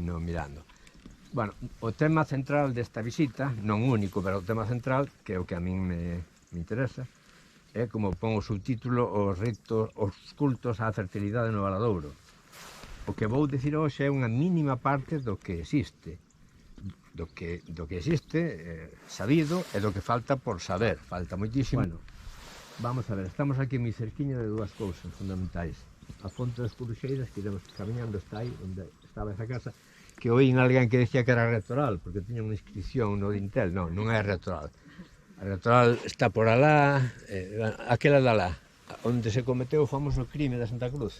no mirando. Bueno, o tema central desta visita, non único, pero o tema central, que é o que a min me interesa, é, como pon o subtítulo, os cultos á fertilidade no Valadouro. O que vou dicir hoxe é unha mínima parte do que existe, do que existe sabido e do que falta por saber, falta moitísimo. Bueno, vamos a ver, estamos aquí moi cerquiña de dúas cousas fundamentais. A Fonte das Coruxeiras, que iremos camiñando, está aí, onde estaba esa casa, que oín alguén que decía que era rectoral, porque tiña unha inscripción no dintel. Non, non é rectoral. A rectoral está por alá, aquela de alá, onde se cometeu o famoso crime da Santa Cruz.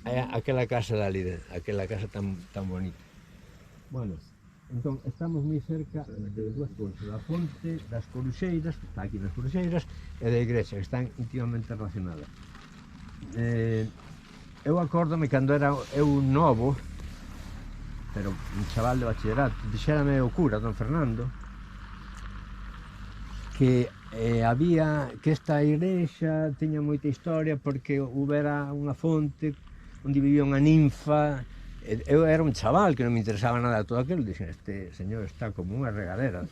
É aquela casa dali, aquela casa tan bonita. Bueno, entón, estamos moi cerca de dúas cousas, da Fonte das Coruxeiras, que está aquí nas Coruxeiras, e da igrexa, que están íntimamente relacionadas. Eu acórdome cando era eu novo, pero un chaval de bachillerato, dixérame o cura, don Fernando, que había, que esta igrexa tiña moita historia porque houbera unha fonte onde vivía unha ninfa. Eu era un chaval que non me interesaba nada de todo aquilo, dixen, este señor está como unha regadera,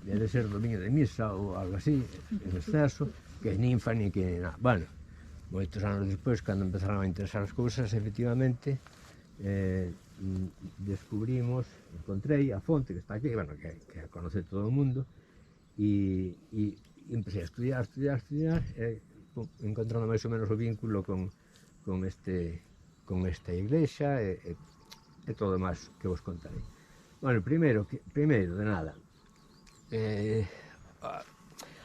debe ser dominio de misa ou algo así, en exceso, que é ninfa ni que nada. Bueno, moitos anos despois, cando empezaron a interesar as cousas, efectivamente, encontrei a fonte que está aquí, bueno, que a conoce todo o mundo, e empecé a estudiar, encontrando máis ou menos o vínculo con esta igrexa e todo o máis que vos contarei. Bueno, primeiro de nada,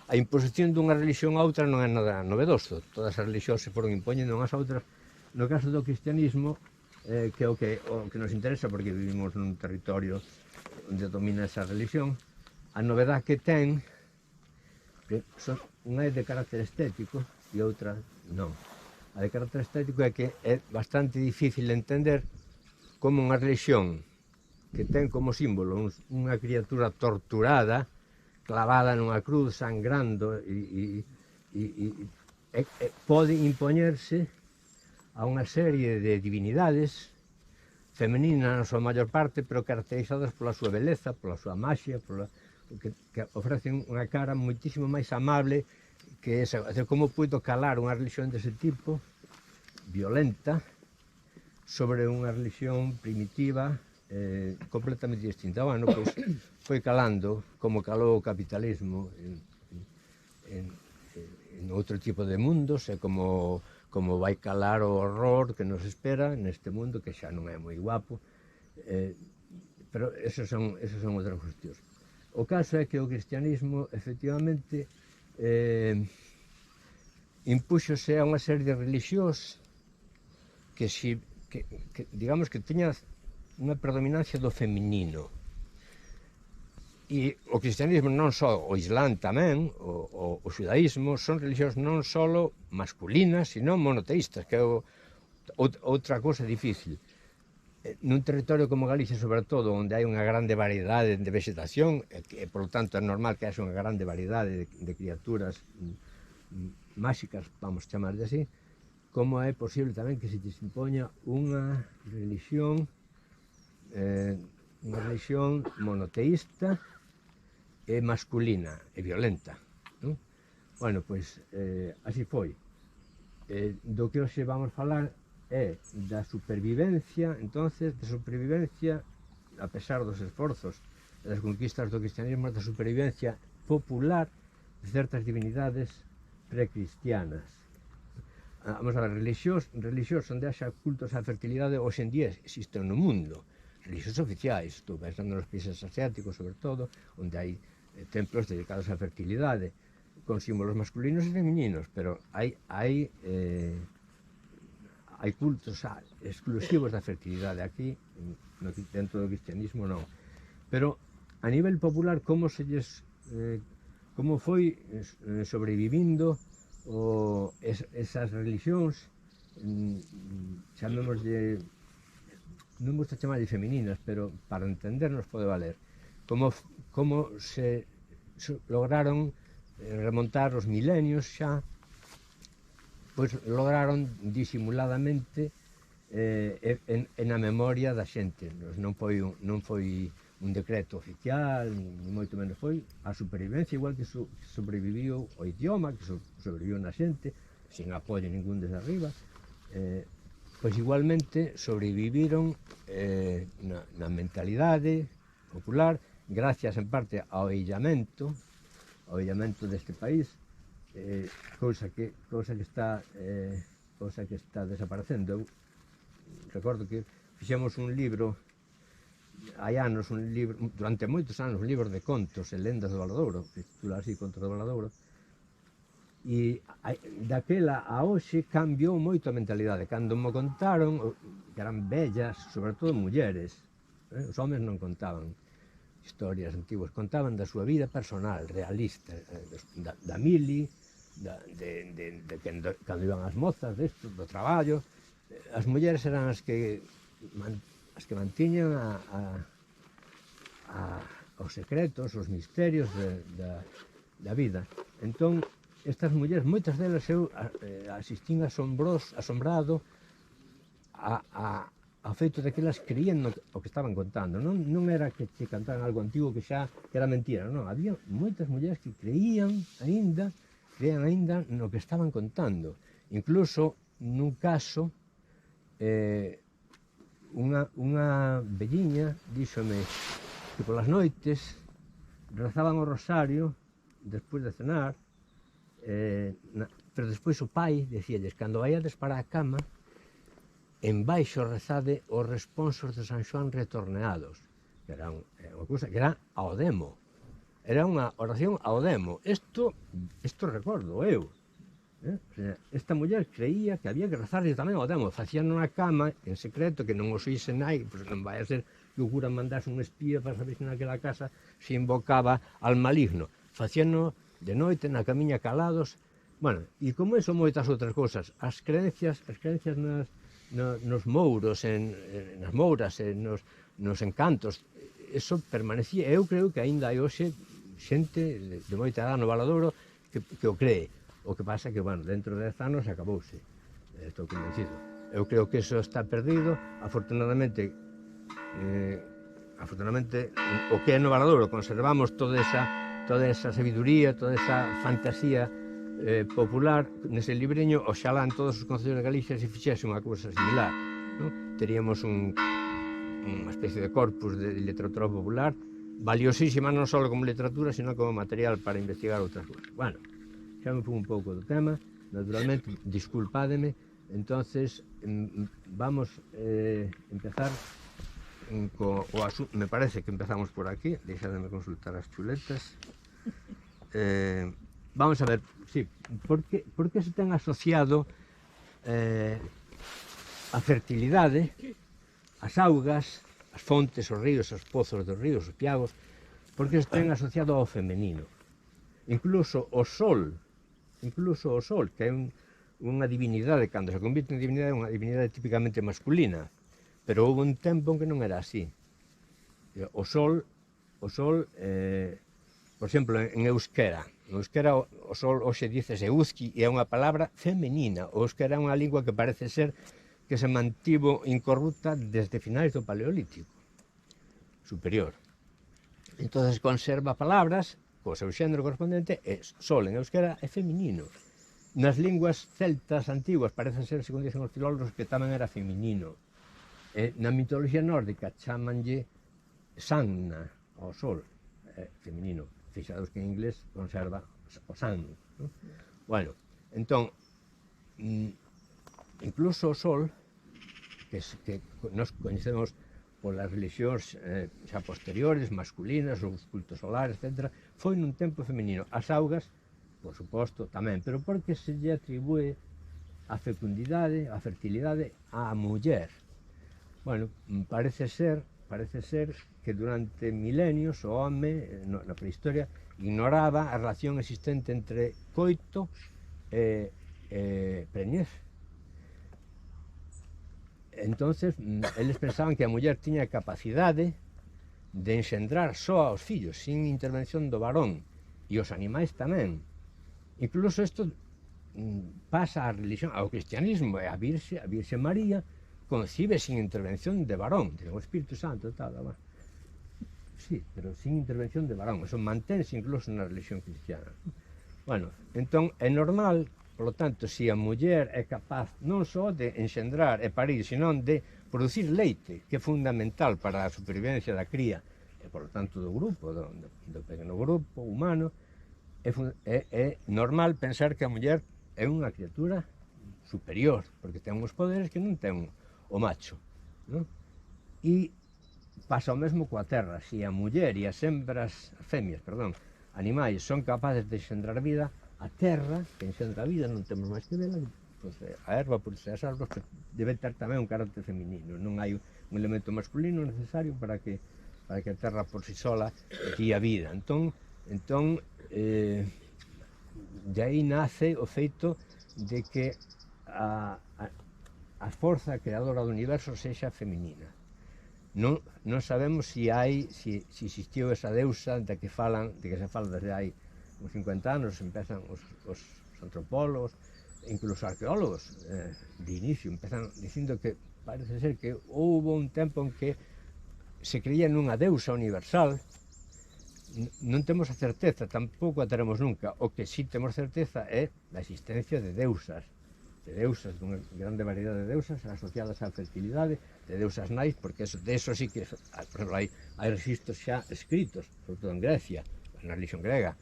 a imposición dunha religión a outra non é nada novedoso, todas as religións se foron impoñendo unhas a outras. No caso do cristianismo, que é o que nos interesa, porque vivimos nun territorio onde domina esa religión, a novedade que ten, unha é de carácter estético e outra non. A de carácter estético é que é bastante difícil de entender como unha religión que ten como símbolo unha criatura torturada, clavada nunha cruz, sangrando, e pode impoñerse a unha serie de divinidades femeninas na súa maior parte, pero caracterizadas pola súa beleza, pola súa maxia, que ofrecen unha cara moitísimo máis amable que esa. Como puido calar unha religión dese tipo, violenta, sobre unha religión primitiva, completamente distinta? Bueno, pois foi calando, como calou o capitalismo en outro tipo de mundos, e como vai calar o horror que nos espera neste mundo, que xa non é moi guapo, pero esos son outras cuestións. O caso é que o cristianismo, efectivamente, impúxose a unha serie de religións que digamos que tiña unha predominancia do feminino. E o cristianismo, non só o Islán tamén, o xudaísmo, son religións non só masculinas, sino monoteístas, que é outra cousa difícil. Nun territorio como Galicia, sobre todo, onde hai unha grande variedade de vegetación, e, por lo tanto, é normal que haxa unha grande variedade de criaturas máxicas, vamos chamar de así, como é posible tamén que se impoña unha religión monoteísta e masculina e violenta, non? Bueno, pois así foi. Do que hoxe vamos falar é da supervivencia, entonces, a pesar dos esforzos e das conquistas do cristianismo, da supervivencia popular de certas divinidades precristianas. Vamos a ver, religións onde haxa cultos á fertilidade hoxe en día existen no mundo, religións oficiais, estou pensando nos países asiáticos, sobre todo, onde hai templos dedicados á fertilidade, con símbolos masculinos e femininos, pero hai cultos exclusivos da fertilidade aquí, dentro do cristianismo non. Pero a nivel popular, como foi sobrevivindo esas religións, chamémoslle, non me gusta chamar de femininas, pero para entendernos pode valer, como se lograron remontar os milenios xa, pois lograron disimuladamente na memoria da xente. Non foi un decreto oficial, ni moito menos, foi a supervivencia, igual que sobreviviu o idioma, que sobreviviu na xente, sin apoio ningún desde arriba, pois igualmente sobreviviron na mentalidade popular, gracias en parte ao illamento deste país, cousa que está desaparecendo. Eu recordo que fixemos un libro hai anos, durante moitos anos, un libro de contos e lendas do Valadouro, que titula así, Contos do Valadouro, e daquela a hoxe cambiou moito a mentalidade. Cando me contaron, que eran vellas, sobre todo mulleres, os homens non contaban historias antiguas, contaban da súa vida personal, realista, da mili, de cando iban as mozas, do traballo. As mulleres eran as que mantiñan os secretos, os misterios da vida. Entón, estas mulleres, moitas delas eu asistín asombrado ao feito de que elas creían o que estaban contando. Non era que te cantaran algo antigo que era mentira, non. Había moitas mulleres que creían aínda no que estaban contando. Incluso, nun caso, unha velliña díxome que polas noites rezaban o rosario despois de cenar, pero despois o pai dicíalles: cando vaiades para a cama, embaixo rezade os responsos de San Xoán retorneados, que era unha cousa que era ao demo, era unha oración ao demo. Isto recordo eu. Esta muller creía que había que rezarlle tamén ao demo, facían na cama en secreto, que non os oíse nai, pois non vai a ser que o cura mandase un espía para saber se naquela casa se invocaba al maligno. Facían de noite na camiña calados. Bueno, e como eso moitas outras cousas, as creencias nos mouros, nas mouras, nos encantos, eso permanecía. Eu creo que aínda hai hoxe xente de moita edad no Valadouro que o cree. O que pasa que, bueno, dentro de 10 anos acabouse. Estou convencido. Eu creo que eso está perdido. Afortunadamente, o que é no Valadouro, conservamos toda esa sabiduría, toda esa fantasía popular nese libriño. Oxalá en todos os concellos de Galicia se fixese unha cousa similar, non? Teríamos unha especie de corpus de literatura popular valiosísima, non só como literatura, sino como material para investigar outras cousas. Bueno, xa me fui un pouco do tema, naturalmente, disculpádeme. Entonces, vamos empezar me parece que empezamos por aquí. Deixademe consultar as chuletas. Vamos a ver, sí, por que se ten asociado a fertilidade, as augas, as fontes, os ríos, os pozos dos ríos, os piagos, por que se ten asociado ao femenino? Incluso o sol, que é unha divinidade, cando se convirte en divinidade, é unha divinidade típicamente masculina, pero houve un tempo en que non era así. O sol, por exemplo, en euskera, o sol hoxe dícese euski e é unha palabra femenina. O euskera é unha lingua que parece ser que se mantivo incorrupta desde finais do Paleolítico superior. Entón conserva palabras co seu xénero correspondente, e sol en euskera é feminino. Nas linguas celtas antiguas parece ser, segundo dicen os filólogos, que tamén era feminino. Na mitoloxía nórdica chamanlle Sanna ao sol, feminino. Fixados que en inglés conserva o san, non? Bueno, entón, incluso o sol, que nos coñecemos polas religións xa posteriores, masculinas, os cultos solares, etc., foi nun tempo feminino. As augas, por suposto, tamén, pero porque se lle atribúe a fecundidade, a fertilidade á muller. Bueno, parece ser que durante milenios o home, na prehistoria, ignoraba a relación existente entre coito e preñez. Entonces, eles pensaban que a muller tiña a capacidade de enxendrar só aos fillos, sin intervención do varón, e os animais tamén. Incluso isto pasa á religión, ao cristianismo, e a Virxe María concibe sin intervención de varón, o Espírito Santo, tal, bueno. Sí, pero sin intervención de varón, eso manténse incluso na religión cristiana. Bueno, entón é normal, polo tanto, se a muller é capaz non só de enxendrar e parir, senón de producir leite, que é fundamental para a supervivencia da cría, e polo tanto do grupo, do pequeno grupo humano, é normal pensar que a muller é unha criatura superior, porque ten uns poderes que non ten o macho, non? E pasa o mesmo coa terra, se a muller e as femias, animais son capaces de enxendrar vida, a terra, que enxendra vida, non temos máis que vela, pues, a erva, por as árbores, que debe ter tamén un carácter feminino, non hai un elemento masculino necesario para que a terra por si sola guía vida. Entón, de aí nace o feito de que a forza creadora do universo sexa feminina. Non sabemos se existiu esa deusa de que se fala desde hai uns 50 anos, empezan os antropólogos, incluso arqueólogos de inicio, empezan dicindo que parece ser que houve un tempo en que se creía nunha deusa universal. Non temos a certeza, tampouco a teremos nunca. O que sí temos certeza é a existencia de deusas, dunha grande variedade de deusas asociadas á fertilidade, de deusas nais, porque de eso sí que, por exemplo, hai registros xa escritos, sobre todo en Grecia, na religión grega.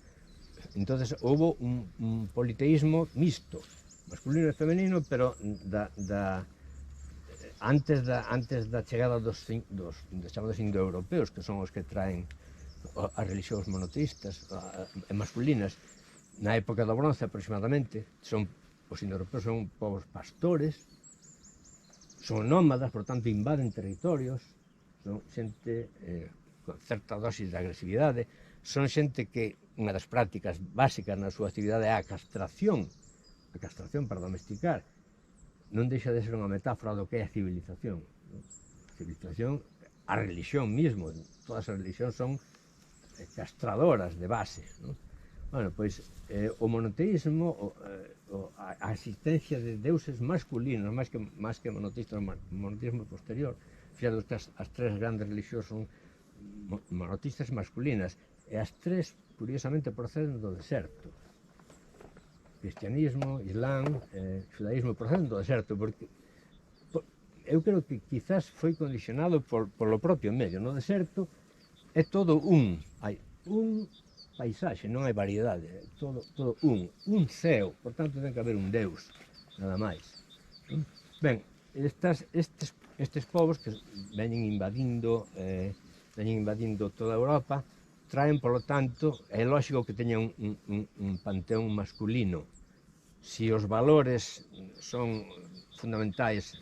Entonces, houve un politeísmo mixto, masculino e femenino, pero antes da chegada dos chamados indoeuropeos, que son os que traen as religións monoteístas e masculinas, na época do bronce aproximadamente, os indoeuropeos son povos pastores, son nómadas, por tanto invaden territorios, son xente con certa dosis de agresividade, son xente que unha das prácticas básicas na súa actividade é a castración para domesticar. Non deixa de ser unha metáfora do que é a civilización. A civilización, a religión mismo, todas as religións son castradoras de base. Bueno, pois o monoteísmo, a existencia de deuses masculinos, máis que monoteístas, o monoteísmo posterior, fixados que as tres grandes religións son monoteístas masculinas, e as tres, curiosamente, proceden do deserto. Cristianismo, Islán, xudaísmo proceden do deserto, porque eu creo que quizás foi condicionado polo propio medio. No deserto é todo hai un paisaxe, non hai variedade, é todo un ceo, por tanto ten que haber un deus, nada máis. Ben, estes povos que veñen invadindo toda Europa, traen, polo tanto, é lógico que teñan un panteón masculino. Se os valores son fundamentais,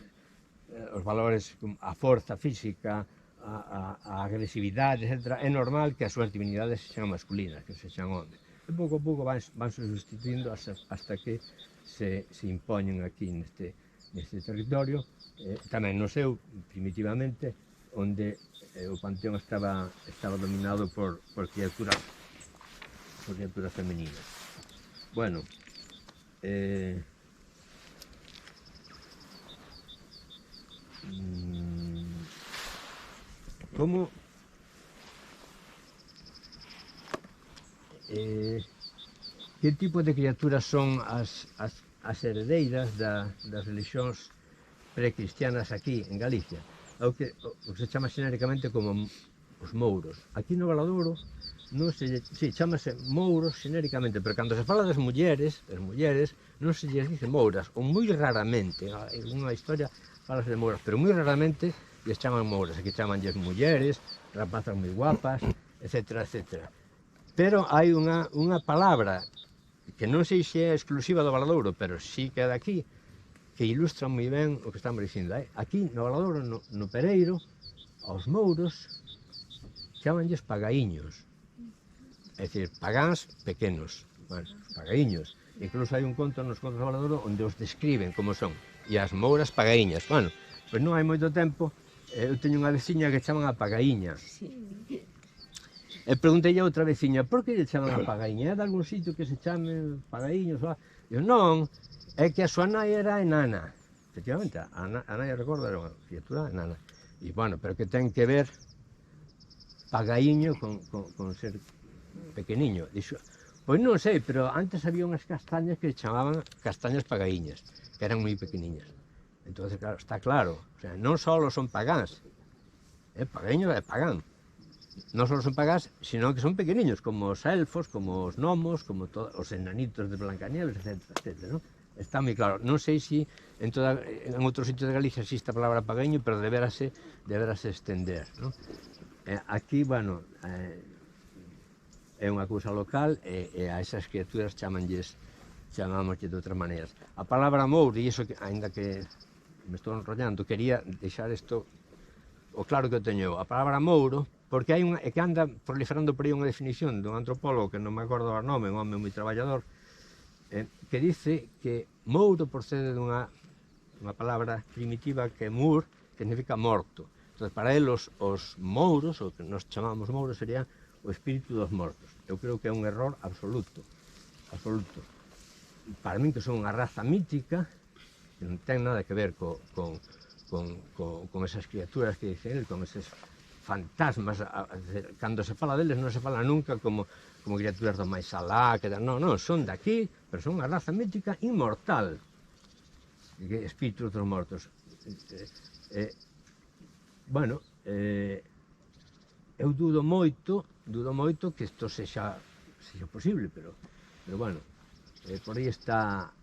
os valores, a forza física, a agresividade, etc., é normal que as súas divinidades sexan masculinas, que sexan homes. E pouco a pouco vanse sustituindo hasta que se impoñen aquí neste territorio, tamén no seu, primitivamente, onde o panteón estaba dominado por criaturas femeninas. Bueno, como que tipo de criaturas son as heredeiras das religións precristianas aquí en Galicia? O que se chama xenéricamente como os mouros. Aquí no Valadouro chamase mouros xenéricamente, pero cando se fala das mulleres non se lles dice mouras, ou moi raramente, en unha historia falase de mouras, pero moi raramente lles chaman mouras. Aquí chamanlles mulleres, rapazas moi guapas, etc. Pero hai unha palabra que non sei se é exclusiva do Valadouro, pero sí que é daqui, que ilustra moi ben o que estamos dicindo. Aquí no Valadouro, no Pereiro, aos mouros chamanlles pagaíños, é dicir, pagáns pequenos, pagaíños. Incluso hai un conto nos contos do Valadouro onde os describen como son, e as mouras pagaíñas. Bueno, pois non hai moito tempo, eu teño unha veciña que chaman a pagaíña. E preguntei a outra veciña, por que lle chaman a pagaíña? É de algún sitio que se chame pagaíños? Eu non, é que a súa nai era enana. efectivamente, a nai recordo era unha criatura nana. E, bueno, pero que ten que ver pagaíño con ser pequeniño. Dixo, pois non sei, pero antes había unhas castañas que chamaban castañas pagaíñas, que eran moi pequeniñas. Entonces, claro, está claro, o sea, non só son pagáns, pagaíño é pagán. Non só son pagáns, sino que son pequeniños, como os elfos, como os gnomos, como os enanitos de Blancanieves, etc. etc. ¿no? Está moi claro. Non sei se en outro sitio de Galicia existe a palabra pagaíño, pero deberase estender. ¿no? Aquí, bueno, é unha cousa local e a esas criaturas chamámoslle de outras maneiras. A palabra mouro, e iso, ainda que me estou enrollando, quería deixar isto o claro que eu teño. A palabra mouro, porque hai que anda proliferando por aí unha definición dun antropólogo que non me acordo o nome, un home moi traballador, que dice que mouro procede dunha palabra primitiva que é mur, que significa morto. Entón, para ele, os mouros, o que nos chamamos mouros, serían o espírito dos mortos. Eu creo que é un error absoluto. Para min, que son unha raza mítica, que non ten nada que ver con esas criaturas que dicen ele, con eses fantasmas. Cando se fala deles non se fala nunca como criaturas do máis alá, non, son daqui, pero son unha raza mítica inmortal, espíritus dos mortos. Bueno, eu dudo moito que isto sexa posible, pero bueno, por aí está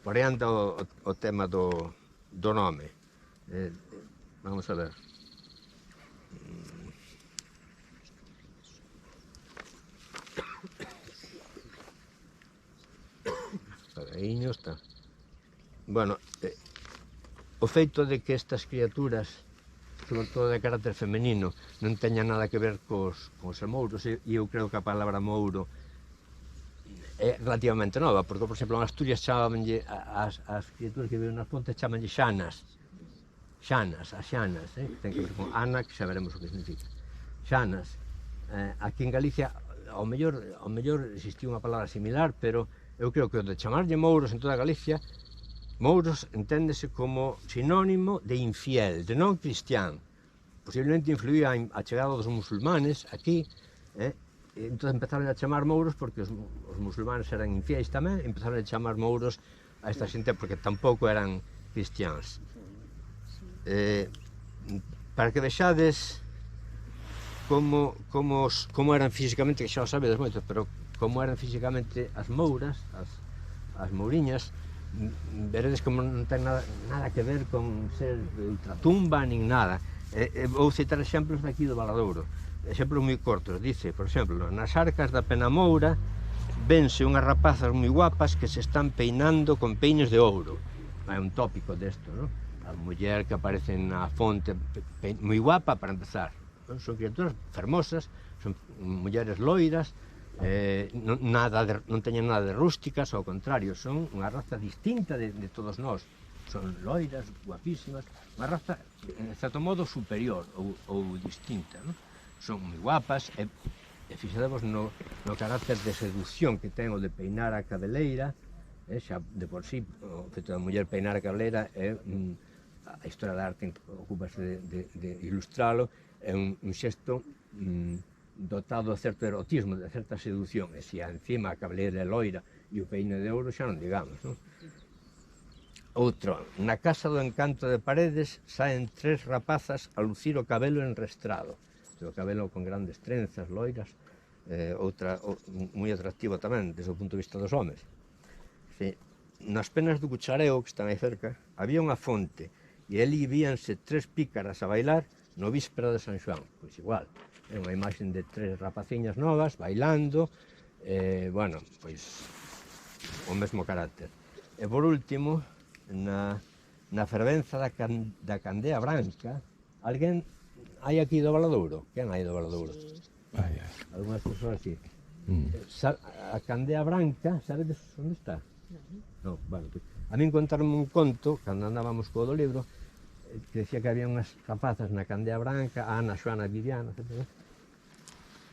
por aí anda o tema do nome. Vamos a ver. Pagaíño está. Bueno, o feito de que estas criaturas, sobre todo de carácter femenino, non teñan nada que ver cos mouros, e eu creo que a palabra mouro é relativamente nova, porque, por exemplo, en Asturias chamabanlle as criaturas que viven nas pontes, chamanlle xanas, as xanas, ten que ver con Ana, que xa veremos o que significa. Xanas. Aquí en Galicia, ao mellor existiu unha palabra similar, pero eu creo que o de chamarlle mouros en toda Galicia, mouros enténdese como sinónimo de infiel, de non cristián. Posiblemente influía a chegada dos musulmanes aquí, entón empezaron a chamar mouros porque os musulmanes eran infiéis tamén, empezaron a chamar mouros a esta xente porque tampouco eran cristiáns. Para que vexades como eran físicamente, que xa o sabedes moito, pero como eran físicamente as mouras, as mouriñas, veredes como non ten nada que ver con ser de ultratumba nin nada. Vou citar exemplos daqui do Valadouro, exemplos moi cortos. Dice, por exemplo, nas arcas da Penamoura vense unhas rapazas moi guapas que se están peinando con peines de ouro. É un tópico desto, non? A muller que aparece na fonte moi guapa, para empezar. Son criaturas fermosas, son mulleres loiras, non teñen nada de rústicas, ao contrario, son unha raza distinta de todos nós. Son loiras, guapísimas, unha raza, en certo modo, superior ou distinta. Son moi guapas, e fixadevos no carácter de seducción que ten o de peinar a cabeleira. Xa de por sí, o feito da muller peinar a cabeleira é a historia da arte ocupase de ilustralo, é un xesto dotado de certo erotismo, de certa seducción, e se encima a cabeleira é loira e o peine de ouro, xa non digamos, non? Outro, na casa do encanto de Paredes saen 3 rapazas a lucir o cabelo enrestrado, o cabelo con grandes trenzas, loiras, outra moi atractivo tamén desde o punto de vista dos homes. Nas penas do Cuchareo, que están aí cerca, había unha fonte e ali víanse 3 pícaras a bailar no víspera de San Xoán. Pois igual, é unha imaxe de 3 rapaciñas novas bailando, bueno, pois o mesmo carácter. E por último, na fervenza da Candea Branca, alguén hai aquí do Valadouro? Quen hai do Valadouro? Algunas persoas así. A Candea Branca, sabedes onde está? Non, bueno, a min contaron un conto, cando andábamos co do libro, que decía que había unhas rapazas na Candea Branca, Ana, Xoana, Viviana, etc.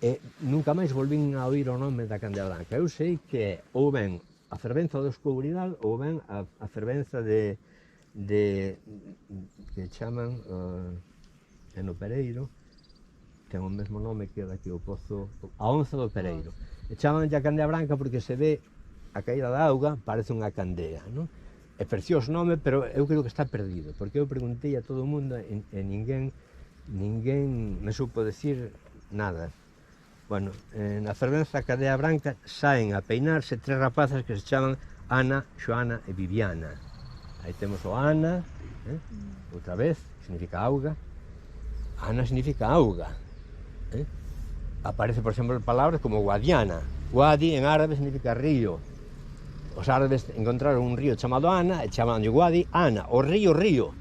E nunca máis volvín a oír o nome da Candea Branca. Eu sei que ou ben a fervenza do Escouridal ou ben a fervenza que chaman en o Pereiro, ten o mesmo nome que daqui o pozo, a onza do Pereiro. E chaman a candea branca porque se ve a caída da auga, parece unha candea, non? É precioso nome, pero eu creo que está perdido, porque eu preguntei a todo o mundo e ninguén me supo decir nada. Bueno, na fervenza da candea branca saen a peinarse tres rapazas que se chaman Ana, Xoana e Viviana. Aí temos o Ana, outra vez, significa auga. Ana significa auga. Aparece, por exemplo, palabras como Guadiana. Guadi en árabe significa río. Os árabes encontraron un río chamado Ana e chamaron Guadi Ana, o río río.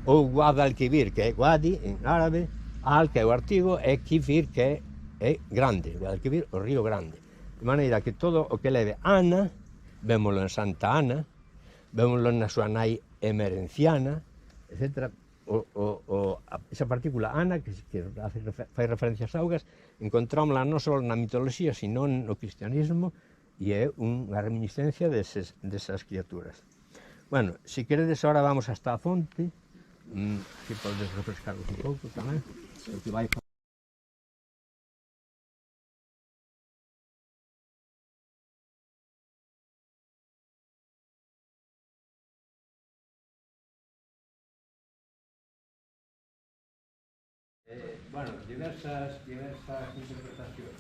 Ou Guadalquivir, que é Guadi en árabe, Al, que é o artigo, e Kifir, que é grande. Guadalquivir, o río grande. De maneira que todo o que leve Ana, vémolo en Santa Ana, vémolo na súa nai Emerenciana, etc. Esa partícula Ana, que fai referencia ás augas, encontrámosla non só na mitoloxía, sino no cristianismo, e é unha reminiscencia desas criaturas. Bueno, se queredes, ahora vamos hasta a fonte, que podes refrescaros un pouco tamén, porque vai... Bueno, diversas interpretacións.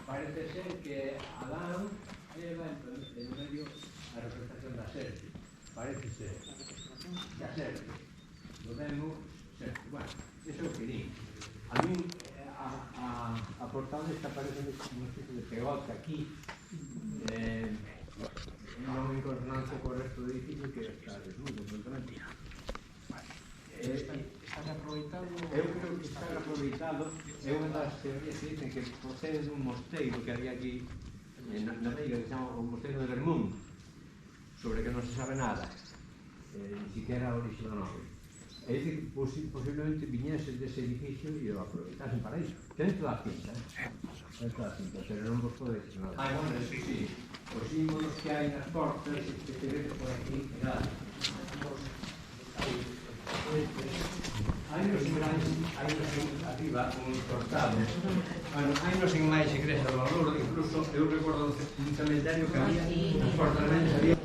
Parece ser que Adán leva en medio a representación da serpe. Parece ser que a serpe do demo serpe. Bueno, iso é o que di. A mí, a portada esta parece unha especie de pegote aquí, non en consonancia co resto do edificio que está desnudo, completamente. Está aproveitado? Eu creo que está aproveitado. É unha das teorías que dicen que procede dun mosteiro que había aquí na Veiga, que se chama o Mosteiro de Vermún, sobre que non se sabe nada, ni siquiera a orixe do nome. É dicir, posiblemente viñesen dese edificio e o aproveitasen para iso. Dentro da cinta, pero non vos podeis nada. Bueno, eso sí, os símbolos que hai nas portas, que te vedes por aquí, nada. Hai nos arriba un cortado. Bueno, hai nos en máis igrexa do Valor, incluso eu recordo un cementerio que había nos portamentos había.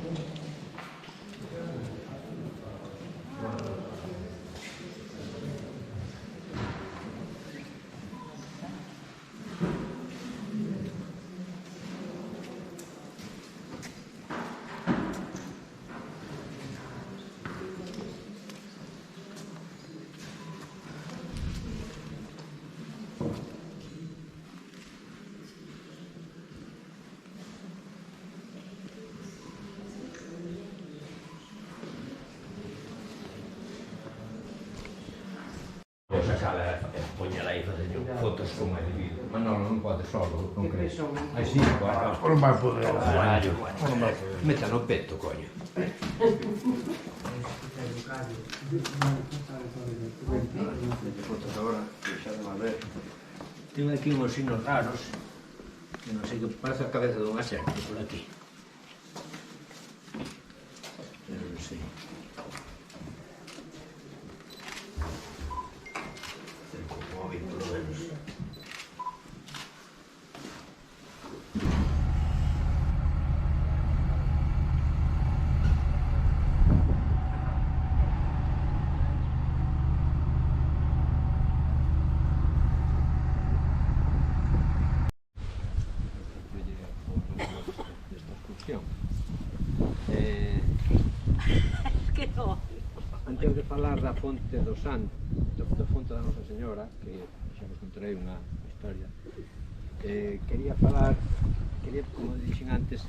Sacala e poñela aí facendo fotos como é debido. Manolo non pode solo, non crees? Aí sí, non vai poder. Meta no peto, coño. Fotos agora, xa de mal ver. Tengo aquí unhos signos raros, que non sei que parece a cabeza dunha serpe por aquí. Pero non sei. Antes de falar da fonte do Santo, da fonte da Nosa Señora, que xa vos contarei unha historia, quería, como dixen antes,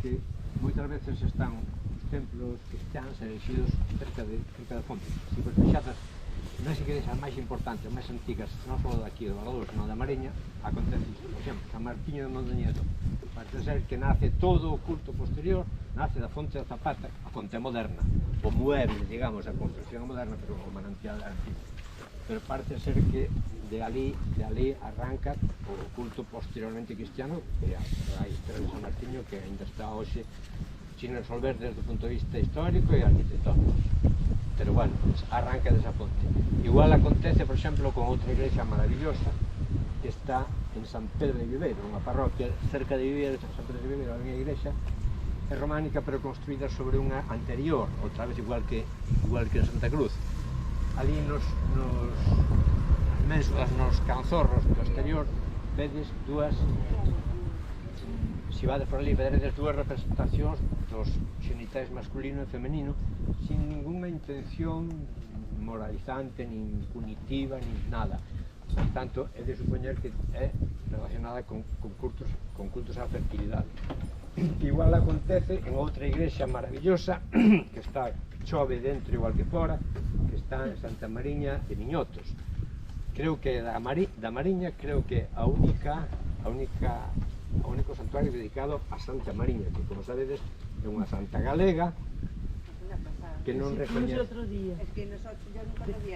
que moitas veces están os templos cristiáns erixidos cerca da fonte. Se vos fixadas, non sei que as máis importantes, as máis antigas, non só daqui do Valador, senón da Mariña, acontece isto. Por exemplo, San Martiño de Mondoñedo, parece ser que nace todo o culto posterior, nace da fonte da Zapata, a fonte moderna, o mueble, digamos, a construcción moderna, pero o manantial antigo. pero parece ser que de ali arranca o culto posteriormente cristiano, que hai Terra de San Martiño que ainda está hoxe sin resolver desde o punto de vista histórico e arquitectónico. Pero bueno, arranca desa fonte. Igual acontece, por exemplo, con outra igrexa maravillosa que está en San Pedro de Viveiro, unha parroquia cerca de Viveiro, San Pedro de Viveiro, a unha igrexa é románica pero construída sobre unha anterior, outra vez igual que en Santa Cruz. Ali nos ménsulas, nos canzorros do exterior, vedes dúas, se vades por ali, vedes dúas representacións dos xenitais masculino e femenino sin ninguna intención moralizante, nin punitiva, nin nada. Por tanto, é de supoñer que é relacionada con cultos á fertilidade. Igual acontece en outra igrexa maravillosa que está chove dentro igual que fora, que está en Santa Mariña de Miñotos. Creo que da Mariña, creo que o único santuario dedicado a Santa Mariña, que como sabedes é unha santa galega que non recoñece. Es que nosotros, yo nunca lo vi,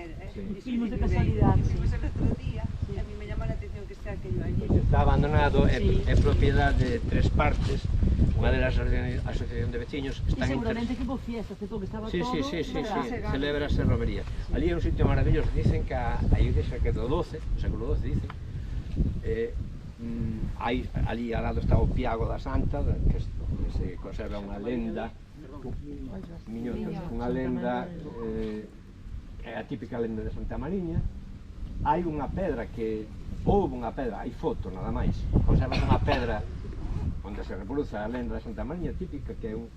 Fuimos de casualidad. Fuimos el otro día, y a mí me llama la atención que esté aquello allí. Pues está abandonado, é propiedad de tres partes, unha delas a Asociación de Veciños. Y seguramente que hubo fiesta, hace poco estaba Sí, todo. sí, celebra esa romería. Ali é un sitio maravilloso, dicen que a igrexa que do XII, século XII, dicen, ali al lado está o Piago da Santa, que se conserva unha lenda, unha lenda, é a típica lenda de Santa Mariña. Hai unha pedra que, hai foto nada máis, conserva unha pedra onde se reproduce a lenda de Santa Mariña típica, que é un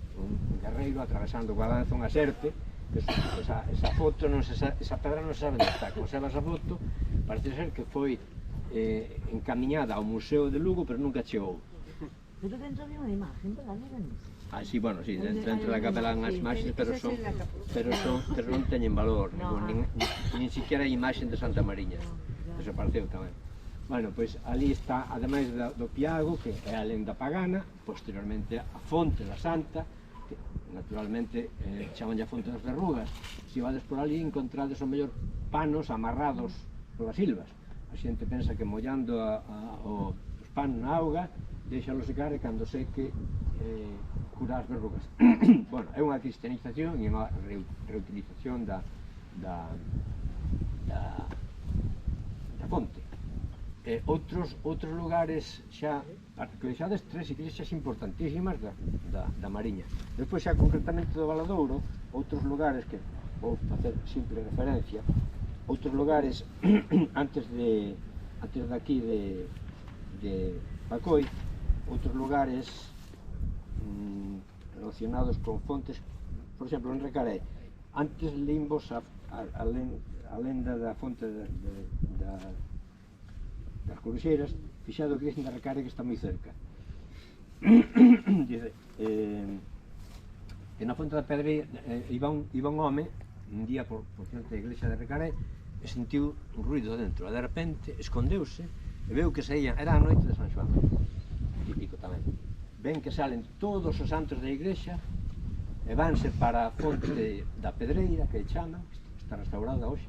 guerreiro atravesando coa lanza unha serpe. Esa foto, esa pedra non se sabe onde está, conserva esa foto, parece ser que foi encamiñada ao Museo de Lugo, pero nunca chegou. Pero dentro había unha imagen, verdad? Sí, bueno, sí, dentro da capela hai unhas imaxes, pero non teñen valor, nin siquiera hai imaxen de Santa Mariña, desapareceu tamén. Bueno, pois ali está, ademais do Piago, que é a lenda pagana, posteriormente a Fonte da Santa, que naturalmente chamanlle a Fonte das Verrugas. Se vades por ali encontrades o mellor panos amarrados polas silvas. A xente pensa que mollando os panos na auga, deixalo secar e cando seque cura as verrugas. Bueno, é unha cristianización e unha reutilización da fonte. Outros lugares xa, que deixades tres iglesias importantísimas da Mariña. Despois xa concretamente do Valadouro, outros lugares que vou facer simple referencia, outros lugares antes de aquí de Pacoi, outros lugares relacionados con fontes, por exemplo en Recaré, antes limbos a lenda da fonte das Coruxeiras, fixado que dicen da Recaré que está moi cerca. Dice que na fonte da Pedreira iba un home un día por frente da iglesia de Recaré e sentiu un ruido dentro, e de repente escondeuse e veu que saían, era a noite de San Xoán, típico tamén, ven que salen todos os santos da igrexa e vanse para a fonte da Pedreira, que chaman, está restaurada hoxe,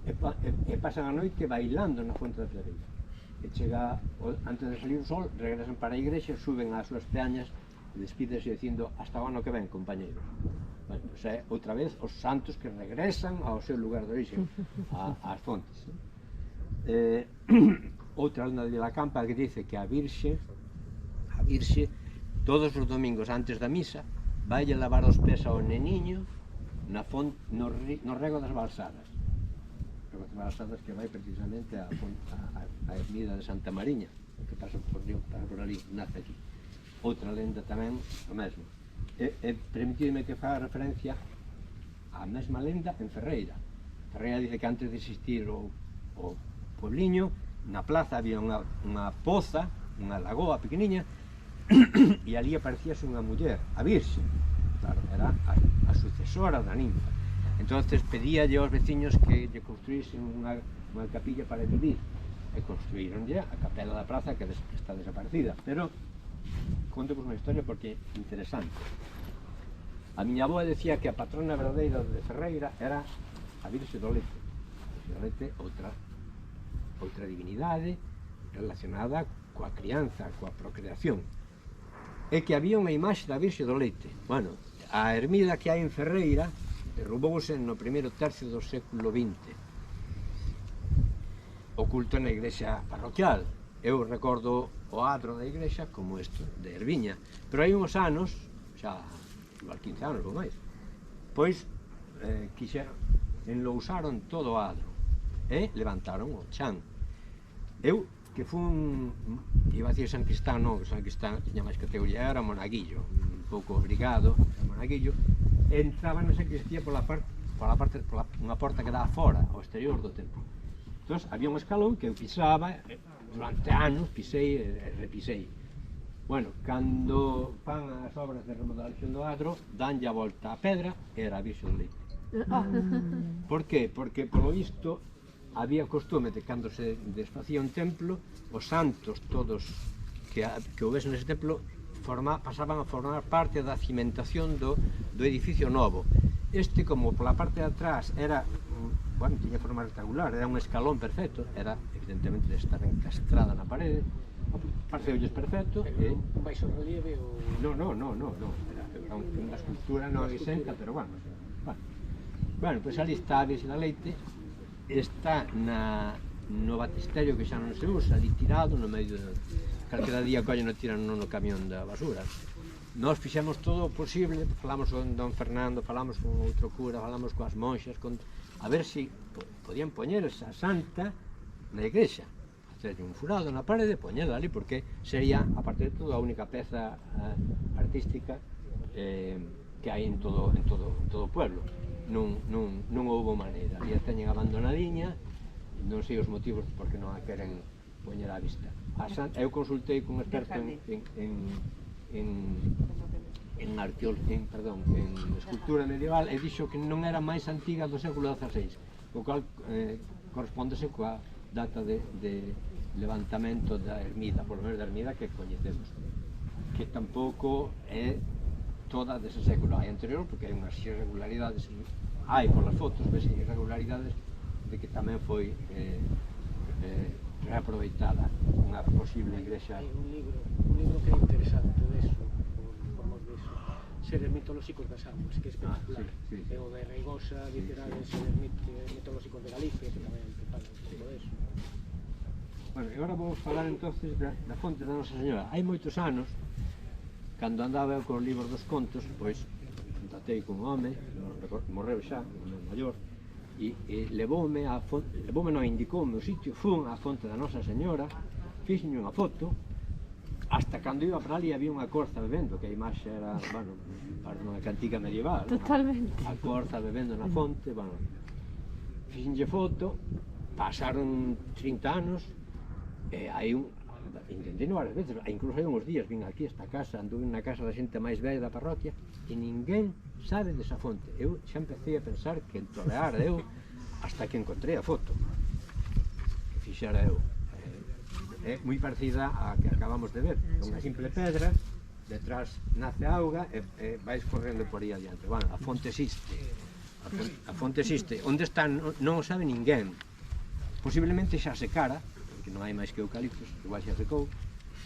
e pasan a noite bailando na fonte da Pedreira. E chega, antes de salir o sol, regresan para a igrexa, suben ás súas peañas e despídense dicindo hasta o ano que ven, compañeros. Bueno, pois é outra vez os santos que regresan ao seu lugar de orixe, ás fontes. Outra lenda de Vilacampa que dice que a Virxe todos os domingos antes da misa vai lavar os pés ao neniño no rego das Balsadas. Balsadas que vai precisamente á ermida de Santa Mariña, que pasa por ali, nace aquí. Outra lenda tamén, o mesmo. Permitidme que faga referencia á mesma lenda en Ferreira. Ferreira dice que antes de existir o puebliño, na plaza había unha poza, unha lagoa pequeniña, e ali aparecíase unha muller, a Virxe, claro, era a sucesora da ninfa. Entonces pedíalle aos veciños que lle construísen unha capilla para vivir, e construíronlle a capela da praza que está desaparecida. Pero conto unha historia porque é interesante. A miña avoa decía que a patrona verdadeira de Ferreira era a Virxe do Leite. da Leite outra divinidade relacionada coa crianza, coa procreación. É que había unha imaxe da Virxe do Leite. Bueno, a ermida que hai en Ferreira derrubouse no primeiro tercio do século XX, oculto na igrexa parroquial. Eu recordo o adro da igrexa como isto, de Erviña, pero hai uns anos, xa igual 15 anos ou máis, pois quixeron, enlousaron todo o adro e levantaron o chan. Eu, que fun, iba a decir San Cristán, non, San Cristán tiña máis categoría, era monaguillo, un pouco obrigado, monaguillo, e entraba na sacristía pola unha porta que daba fora, ao exterior do templo. Entón, había un escalón que eu pisaba, durante anos pisei e repisei. Bueno, cando fan as obras de remodelación do adro, danlle a volta a pedra e era a Virxe do Leite. Por que? Porque, polo visto, había costume de cando se desfacía un templo, os santos todos que houvesen nese templo pasaban a formar parte da cimentación do edificio novo. Este, como pola parte de atrás era, bueno, tiña forma rectangular, era un escalón perfecto, era evidentemente de estar encastrada na parede, pareceulles perfecto e... Un baixo relieve ou... No, era unha escultura non exenta, pero bueno. Bueno, pois ali está a Virxe da Leite, está no batisterio que xa non se usa, ali tirado no medio de... Calquera día collen o tiran no camión da basura. Nós fixemos todo o posible, falamos con don Fernando, falamos con outro cura, falamos coas monxas, a ver se podían poñer esa santa na igrexa, hacerlle un furado na parede, poñela ali, porque sería, aparte de todo, a única peza artística que hai en todo o pueblo. Non houbo maneira, e a teñen abandonadiña, non sei os motivos porque non a queren poñer á vista. Eu consultei con un experto en escultura medieval e dixo que non era máis antiga do século XVI, o cual correspondese coa data de levantamento da ermida, por lo menos da ermida que coñecemos, que tampouco é toda dese século, hai anterior porque hai unhas irregularidades, hai por las fotos, ves irregularidades de que tamén foi reaproveitada unha posible igrexa. Hai un libro que é interesante deso, por deso, seres mitolóxicos das augas, que é espectacular. Sí. E o de Reigosa, literales, seres mitolóxicos de Galicia, que tamén te fala un pouco deso. Bueno, e agora vamos falar entonces da fonte da Nosa Señora. Hai moitos anos, cando andaba eu con os libros dos contos, pois contatei con un home, morreu xa, un home maior, e levoume a fonte, indicoume o sitio, fun á fonte da Nosa Señora, fixenme unha foto, hasta cando iba para ali había unha corza bebendo, que a imaxe era, bueno, para unha cantiga medieval. Totalmente. A corza bebendo na fonte, bueno, fixenlle foto, pasaron 30 anos, e hai intentei varias veces, incluso hai uns días vin aquí esta casa, anduve na casa da xente máis velha da parroquia e ninguén sabe desa fonte. Eu xa empecé a pensar que entoleara eu hasta que encontrei a foto que fixera eu. É moi parecida a que acabamos de ver, unha simple pedra, detrás nace auga e vais correndo por aí adiante. Bueno, a fonte existe, a fonte existe, onde está non o sabe ninguén, posiblemente xa secara, que non hai máis que eucaliptos, igual xa secou,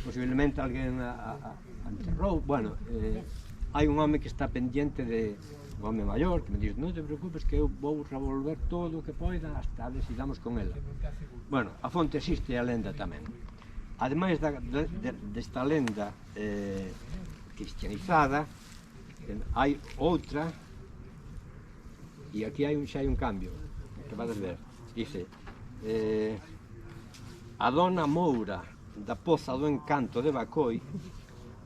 posiblemente alguén a enterrou, bueno, hai un home que está pendiente un home maior, que me dice, non te preocupes que eu vou revolver todo o que poida hasta ver se damos con ela. Bueno, a fonte existe e a lenda tamén. Ademais desta lenda cristianizada, hai outra, e aquí xa hai un cambio, que vades ver, dice, a dona Moura da Poza do Encanto de Bacoi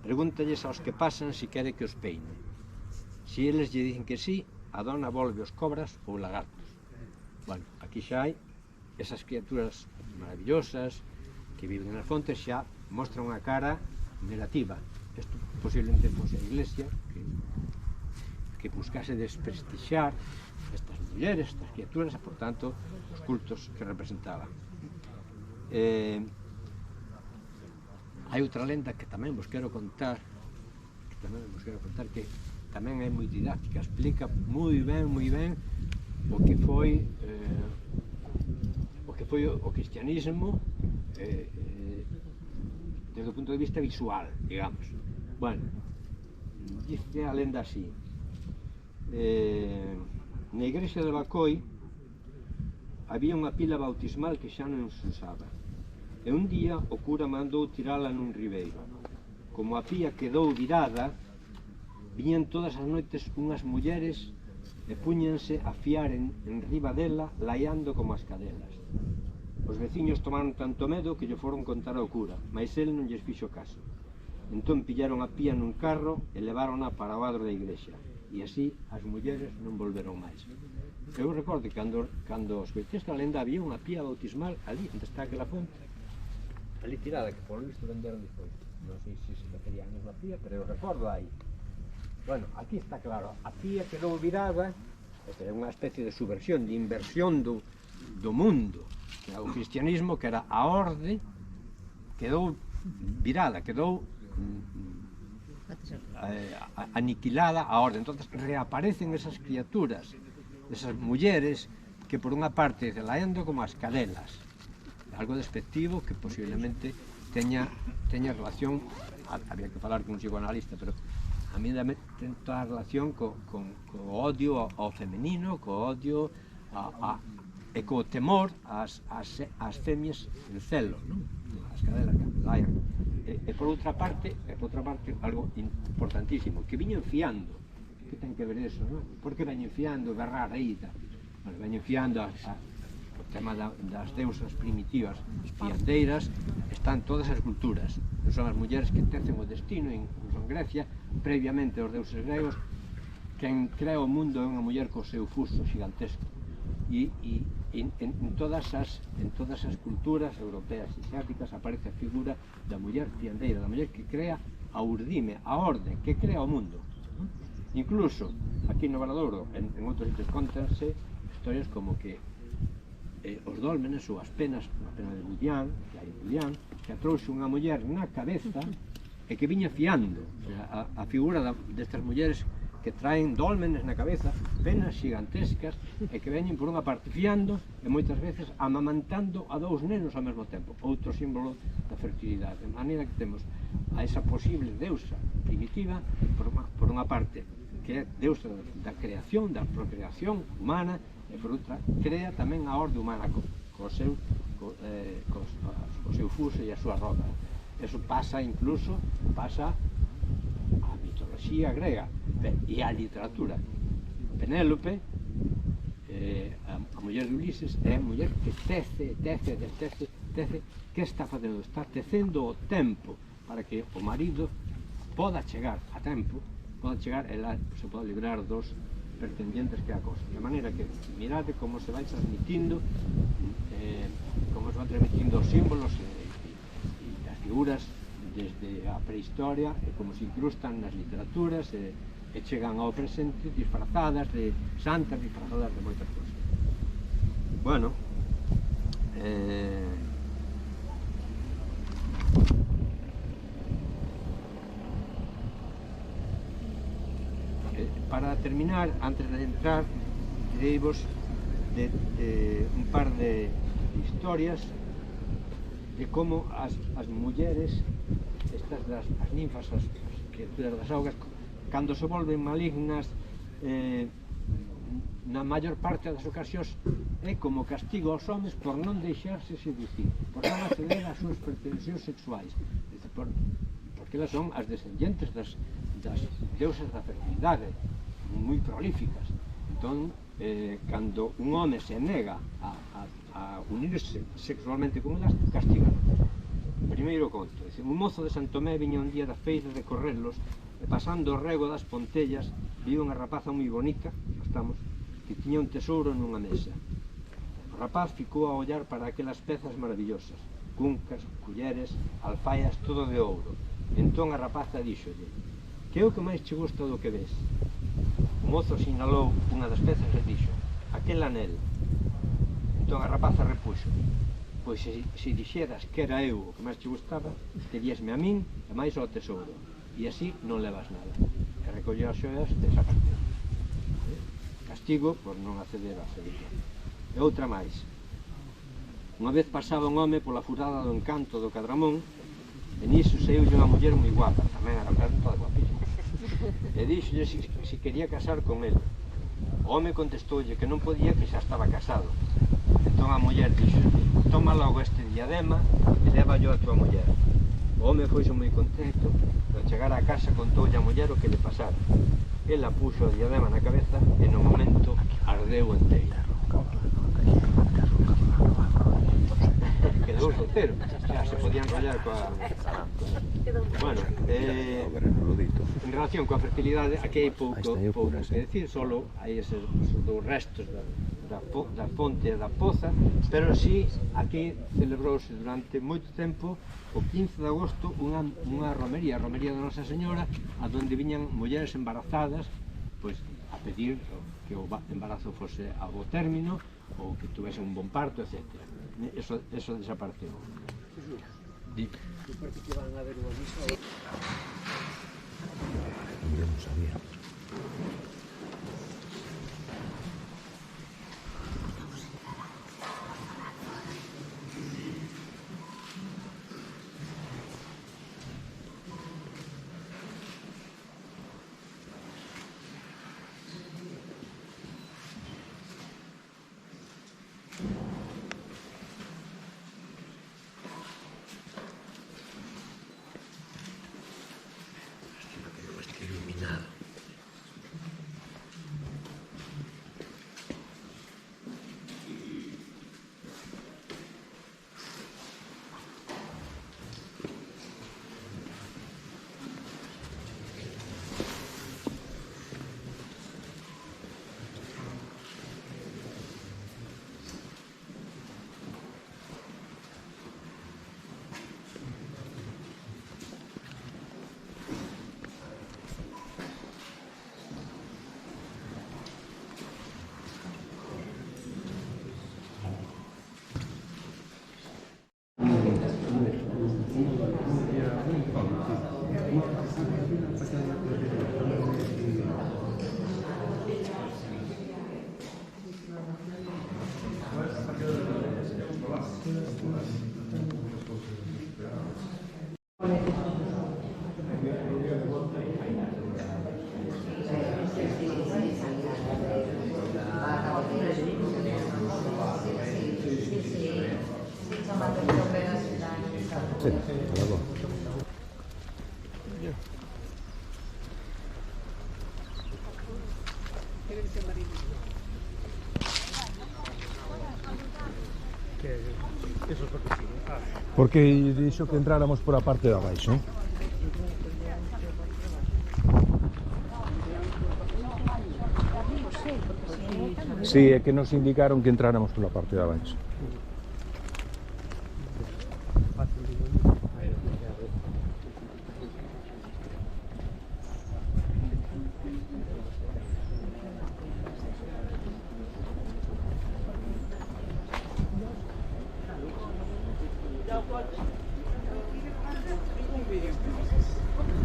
pregúntalles aos que pasan se quere que os peine. Se eles lle dicen que sí, a dona volve os cobras ou lagartos. Bueno, aquí xa hai esas criaturas maravillosas que viven nas fontes, xa mostran unha cara negativa. Isto posiblemente fose a Iglesia que buscase desprestixiar estas mulleres, estas criaturas, e por tanto os cultos que representaban. Hai outra lenda que tamén vos quero contar, que tamén é moi didáctica, explica moi ben o que foi que foi o cristianismo desde o punto de vista visual, digamos. Bueno, dice a lenda así: na igrexa de Bacoi había unha pila bautismal que xa non se usaba, e un día o cura mandou tirala nun ribeiro. Como a pía quedou virada, viñan todas as noites unhas mulleres e puñense a fiar en riba dela, laiando como as cadelas. Os veciños tomaron tanto medo que lle foron contar ao cura, mas el non lles fixo caso. Entón pillaron a pía nun carro e levárona para o adro da igrexa, e así as mulleres non volveron máis. Eu recordo que cando escoitei esta lenda había unha pía bautismal ali, onde está aquela fonte, ali tirada, que por lo visto venderon despois. Non sei se se refería a mesma pía, pero eu recordo aí. Bueno, aquí está claro, a pía quedou virada, esta é unha especie de subversión, de inversión do mundo. O cristianismo, que era a orde, quedou virada, quedou aniquilada a orde. Entonces reaparecen esas criaturas, esas mulleres que por unha parte se laendo como as cadelas, algo despectivo que posiblemente teña relación, había que falar con un psicoanalista, pero a mí ten toda a relación co odio ao femenino, co odio e co temor ás femias en celo, non? As cadelas que laian. E por outra parte, algo importantísimo, que viñen fiando. Que ten que ver eso, non? Por que veñen fiando, berrar aí, bueno, veñen fiando o tema das deusas primitivas fiandeiras, están todas as culturas. Son as mulleres que tecen o destino, incluso en Grecia, previamente aos deuses gregos. Quen crea o mundo é unha muller co seu fuso xigantesco, e en todas as culturas europeas e asiáticas aparece a figura da muller fiandeira, da muller que crea a urdime, a orde, que crea o mundo. Incluso aquí no Valadouro, en outros sitios, contanse historias como que os dólmenes ou as penas, a pena de Budián, que hai en Budián, que atrouxe unha muller na cabeza e que viña fiando. O sea, a figura destas mulleres que traen dólmenes na cabeza, penas xigantescas, e que veñen por unha parte fiando e moitas veces amamantando a dous nenos ao mesmo tempo. Outro símbolo da fertilidade. De maneira que temos a esa posible deusa primitiva, por unha parte, que é deusa da creación, da procreación humana, e por outra, crea tamén a orde humana co seu fuso e a súa roda. Eso pasa incluso, a mitoloxía grega e a literatura. Penélope, a muller de Ulises, é a muller que tece, que está facendo? Está tecendo o tempo para que o marido poda chegar a tempo, ela se poda librar dos pretendientes que a cosa. De maneira que mirade como se vai transmitindo os símbolos e as figuras desde a prehistoria, e como se incrustan nas literaturas e chegan ao presente disfrazadas de santas, disfrazadas de moitas cosas. Bueno, para terminar, antes de entrar, direivos de un par de historias de como as mulleres, estas as ninfas, as criaturas das augas, cando se volven malignas, na maior parte das ocasións é como castigo aos homens por non deixarse seducir, por non acceder ás súas pretensións sexuais, porque elas son as descendentes das deusas da fertilidade, moi prolíficas. Entón, cando un home se nega a unirse sexualmente con elas, castigan. Primeiro conto, un mozo de Santomé viña un día da feira de correlos e pasando o rego das Pontellas viu unha rapaza moi bonita, que tiña un tesouro nunha mesa. O rapaz ficou a ollar para aquelas pezas maravillosas, cuncas, culleres, alfaias, todo de ouro. Entón a rapaza díxolle: que é o que máis che gusta do que ves? O mozo sinalou unha das pezas e dixo: aquel anel. Entón a rapaza repuxo: pois se dixeras que era eu o que máis che gustaba, teríasme a min e máis ao tesouro, e así non levas nada. E recolleu as xoias e desapareceu. Castigo por non acceder á seducción. E outra máis. Unha vez pasaba un home pola furada do Encanto do Cadramón, e niso saiulle unha muller moi guapa, tamén era toda guapísima, e díxolle se quería casar con el. O home contestoulle que non podía, que xa estaba casado. Entón a muller dixo: toma logo este diadema e lévallo a tua muller. O home foise moi contento, e ao chegar a casa contoulle a muller o que le pasara. Ela puxo o diadema na cabeza e no momento ardeu enteira. Quedou soltero, xa se podía enrollar coa... Bueno, en relación coa fertilidade, aquí hai pouco que decir, solo hai esos dous restos da fonte e da poza, pero si aquí celebrouse durante moito tempo, o 15 de agosto, unha romería, a romería da Nosa Señora, a donde viñan mulleres embarazadas, pois a pedir que o embarazo fose a bo término, ou que tuvese un bon parto, etc. Eso desapareceu. Parece que van a ver unha misa. Yo no sabía. Sí, bravo. Porque dixo que entráramos por a parte de abaixo. Sí, é que nos indicaron que entráramos pola parte de abaixo.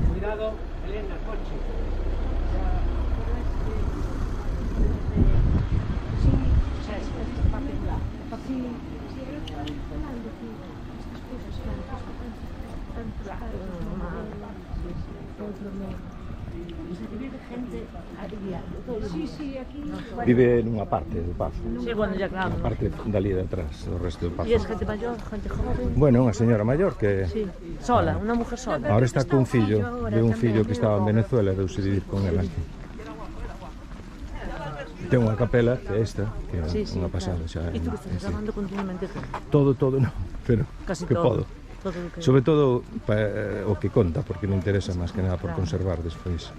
Cuidado, Elena, coche. Vive nunha parte do Pazo. Sí, bueno, ya claro. Na parte dali detrás, do resto do Pazo. Y es gente mayor, gente joven. Bueno, unha señora maior que Sí, sola, una mujer sola. ahora está cun fillo, de un fillo que estaba en Venezuela e deuse vivir con ela aquí. Ten unha capela que é esta, que é unha pasada xa. Y tú estás grabando continuamente Todo, no, pero casi que todo. podo. Todo lo que... Sobre todo o que conta, porque me interesa máis que nada por conservar despois.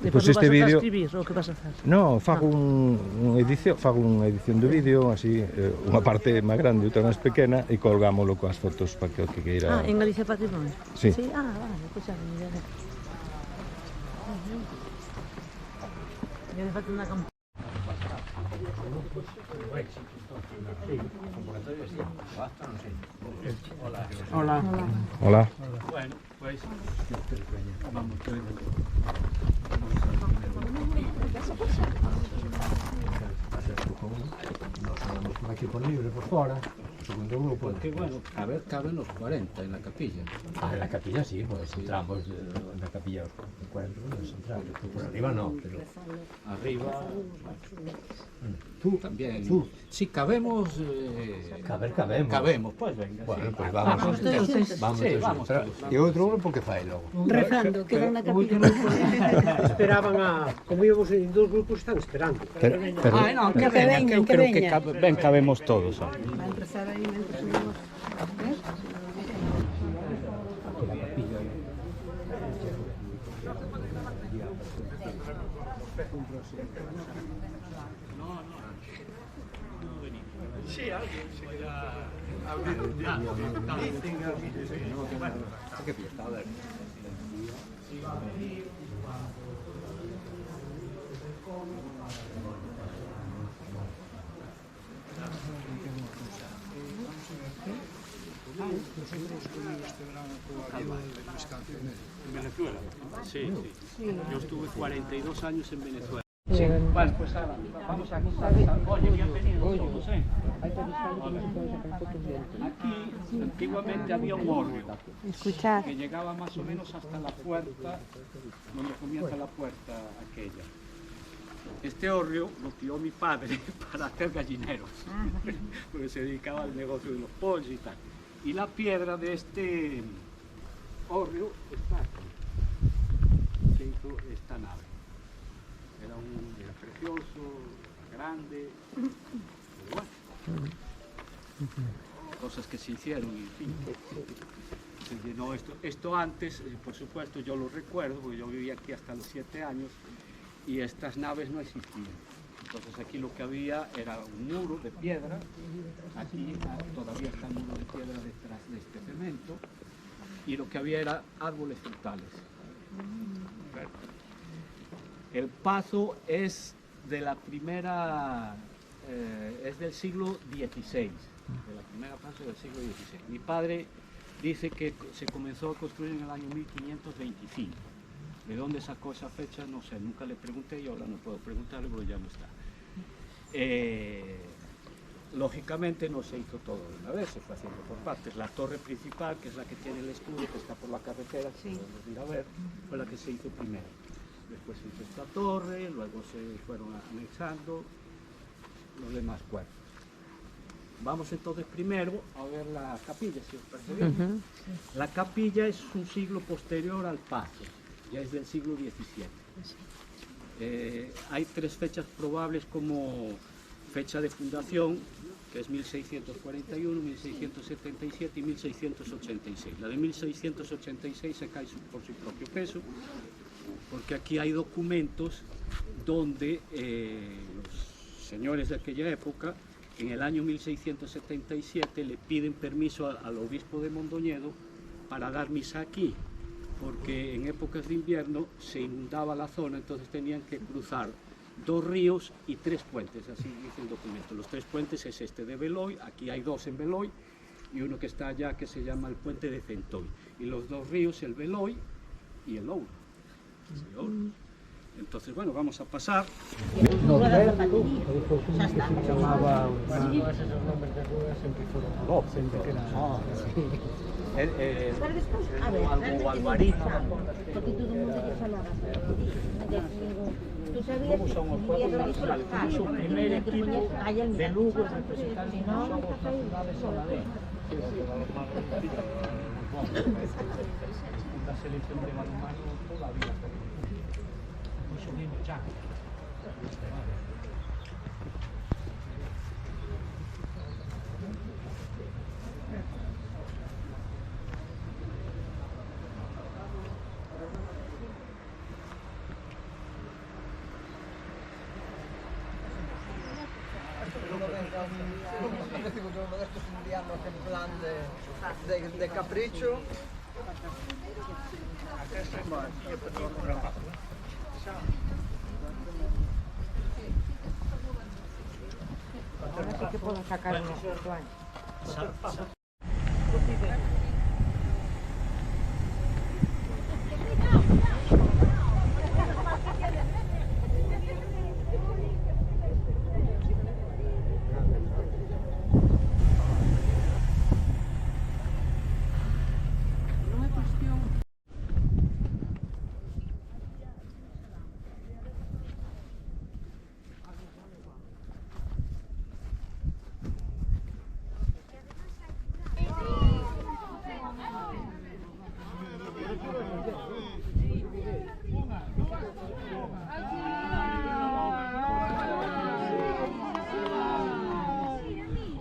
Despois Este vídeo, escribir, o que vas a hacer? no, fago unha edición do vídeo, así, unha parte máis grande e outra máis pequena, e colgámolo coas fotos para que o que queira. Ah, en Galicia Patrimonio. Sí. Sí, ah, vale, pues ya me diré. Me hace falta una campaña. Hola. Hola. Bueno, pues vamos, que venga. Nos andamos por aquí por libre, por fora. segundo grupo. Porque, bueno, a ver, caben los 40 en la capilla. Ah, en la capilla sí, pues entramos en la capilla los 40 minutos entramos. Por arriba no, pero... Arriba, Tú también. Tú. Sí, cabemos. Cabemos. Cabemos, pues venga. Bueno, sí. pues vamos. Vamos todos. Vamos, Sí, todos. vamos Pero, todos. ¿y outro grupo que fai logo? Rezando, queda na capilla. Esperaban a... Como íbamos en dos grupos, están esperando. Pero, Ah, no, que Que venga, veñan, que eu que creo que veñan. ben cabemos todos. Van a rezar aí mentre subimos. En Venezuela. Sí, sí. Yo estuve 42 años en Venezuela. Bueno, pues ahora vamos a contar. Oye, bienvenidos todos, ¿eh? Aquí antiguamente había un hórreo Escuchar. que llegaba más o menos hasta la puerta, donde comienza la puerta aquella. Este hórreo lo tiró mi padre para hacer gallineros, porque se dedicaba al negocio de los pollos y tal. Y la piedra de este hórreo está aquí. Se hizo esta nave. Era precioso, grande, pero bueno, cosas que se hicieron y en fin. Se llenó esto antes, por supuesto, yo lo recuerdo, porque yo vivía aquí hasta los 7 años y estas naves no existían. Entonces aquí lo que había era un muro de piedra, aquí todavía está el muro de piedra detrás de este cemento, y lo que había era árboles frutales. El pazo es de la primera, es del siglo XVI, de la primera paso del siglo XVI. Mi padre dice que se comenzó a construir en el año 1525. ¿De dónde sacó esa fecha? No sé, nunca le pregunté y ahora no puedo preguntarle porque ya no está. Lógicamente no se hizo todo de una vez, se fue haciendo por partes. La torre principal, que es la que tiene el escudo, que está por la carretera, que podemos ir a ver, fue la que se hizo primero. Después se hizo esta torre, luego se fueron anexando los demás cuerpos. Vamos entonces primero a ver la capilla, si os parece bien. La capilla es un siglo posterior al pazo, ya es del siglo XVII. Hay 3 fechas probables como fecha de fundación, que es 1641, 1677 y 1686. La de 1686 se cae por su propio peso, porque aquí hay documentos donde los señores de aquella época, en el año 1677, le piden permiso al obispo de Mondoñedo para dar misa aquí, porque en épocas de invierno se inundaba la zona, entonces tenían que cruzar 2 ríos y 3 puentes, así dice el documento. Los 3 puentes es este de Beloy, aquí hay 2 en Beloy, y uno que está allá que se llama el puente de Centoy. Y los 2 ríos, el Beloy y el Ouro. Entonces, bueno, vamos a pasar. Llamaba esos nombres de ruedas sempre foron Algo alvarito. Porque todo el mundo que falaba. Tú sabías ¿Cómo son los juegos nacionales? Somos un primer equipo de Lugo representando somos las ciudades saladeñas. La selección de balonmano todavía. Mucho bien, ya. Uno de estos indianos en plan de capricho. Ahora sí que puedo sacar unos tatuajes.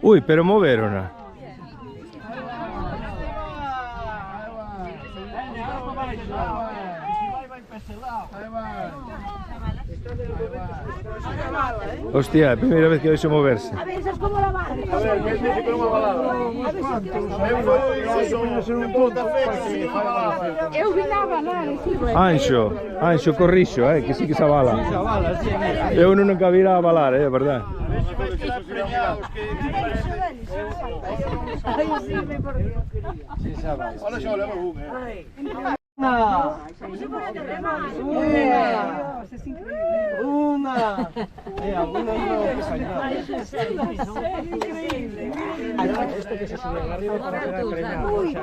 Ui, pero moverona. Hostia, é a primeira vez que vexo moverse. A ver, sabes como la va? Eu vi a balar, Anxo, corrixo, que sí que se abala. Eu nunca vira a balar, é verdade.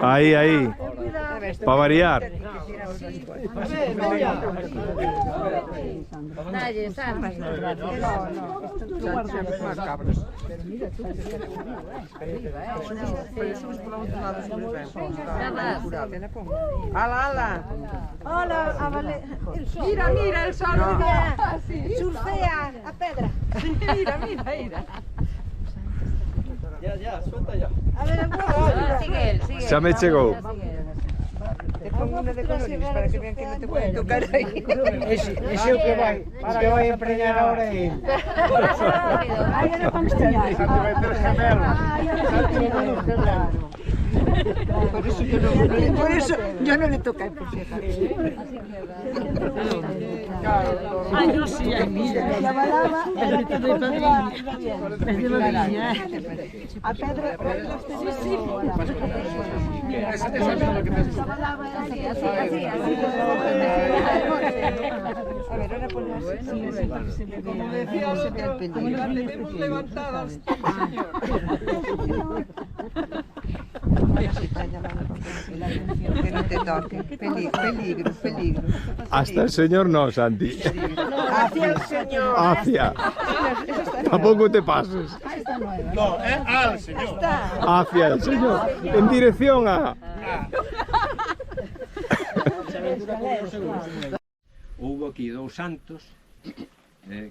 Aí, para variar. Dalle, sabes. Ala. Hola, a Vale. Mira, el sol. Surfea a pedra. Mira. Ya, suelta ya. A ver, Sigue. Xa me chegou. Te pongo una de colores para que vean que no te pueden tocar ahí. Ese é o que vai empreñar ahora é él. Ahí era para enseñar. Por eso yo no le toca por si acaso. Ay, yo sí, mira. Se abalaba, era que corría. A pedra, sí. Se abalaba, era que A ver, ahora ponemos así. Como decía otro, la tenemos levantada hasta señor. Que no te toque. Peligro. Hasta el señor no, Santi. Hacia el señor. Hacia. Tampoco te pases. No, é al señor. Hacia el señor. En dirección a... Houbo aquí dous santos,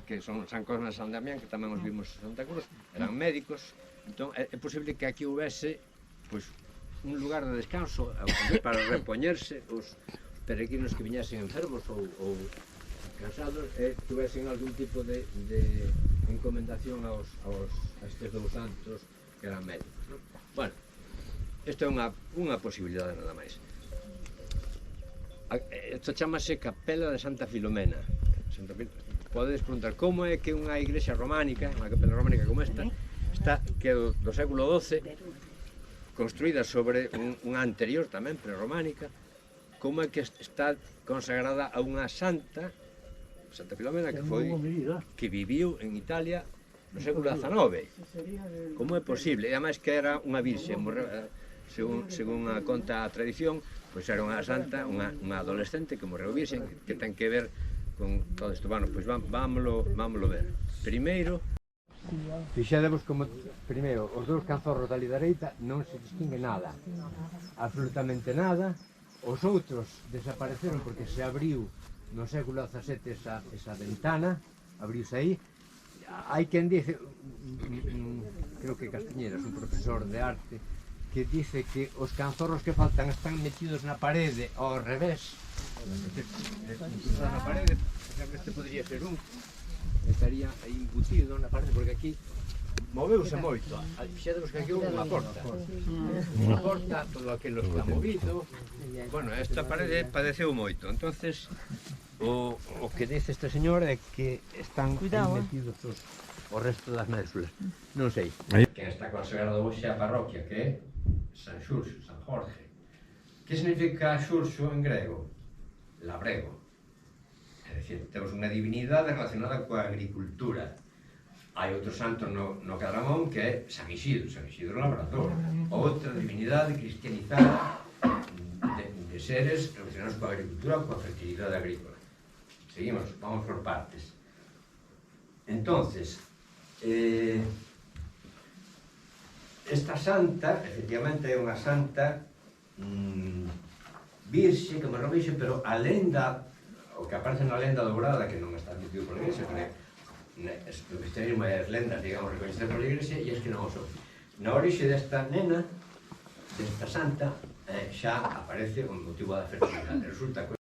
que son San Cosme e San Damián, que tamén os vimos en Santa Cruz, eran médicos. Entón, é posible que aquí houvese pois, un lugar de descanso para repoñerse os peregrinos que viñesen enfermos ou cansados e tuvesen algún tipo de encomendación a estes dous santos que eran médicos, non? Bueno, isto é unha posibilidade nada máis. Isto chamase Capela de Santa Filomena. Podedes preguntar como é que unha igrexa románica, unha capela románica como esta, que é do século XII, construída sobre unha anterior tamén, prerrománica, como é que está consagrada a unha santa, Santa Filomena, que viviu en Italia no século XIX. Como é posible? E ademais que era unha virxe, según a conta a tradición, pois era unha santa, unha adolescente que morreu virxe, que ten que ver con todo isto. Bueno, pois vámoslo ver. Primeiro, fixadevos como, primeiro, os dous canzorros da dereita non se distingue nada, absolutamente nada. Os outros desapareceron porque se abriu no século XVII esa ventana, abriuse aí. Hai quen dice, creo que Castiñeras, un profesor de arte, que dice que os canzorros que faltan están metidos na parede ao revés, na parede. Este podría ser un, estaría aí embutido na parede, porque aquí moveuse moito. Fixadevos que aquí houve unha porta, todo aquilo está movido. Bueno, esta parede padeceu moito. Entonces, o que dice este señor é que están metidos o resto das médulas. Non sei. Quen está consagrado hoxe a parroquia, que é San Xurxo, San Jorge. Que significa Xurxo en grego? Labrego. É dicir, temos unha divinidade relacionada coa agricultura. Hai outro santo no Cadramón que é San Isidro labrador. Outra divinidade cristianizada de seres relacionados coa agricultura, coa fertilidade agrícola. Seguimos, vamos por partes. Entonces, esta santa, efectivamente, é unha santa virxe, que morreu virxe, pero a lenda, o que aparece na lenda dourada, que non está admitido por a Igrexa, porque o cristianismo é as lendas, digamos, reconhecidas por a Igrexa, e es que non o son. Na orixe desta nena, desta santa, xa aparece o motivo da fertilidade. Resulta que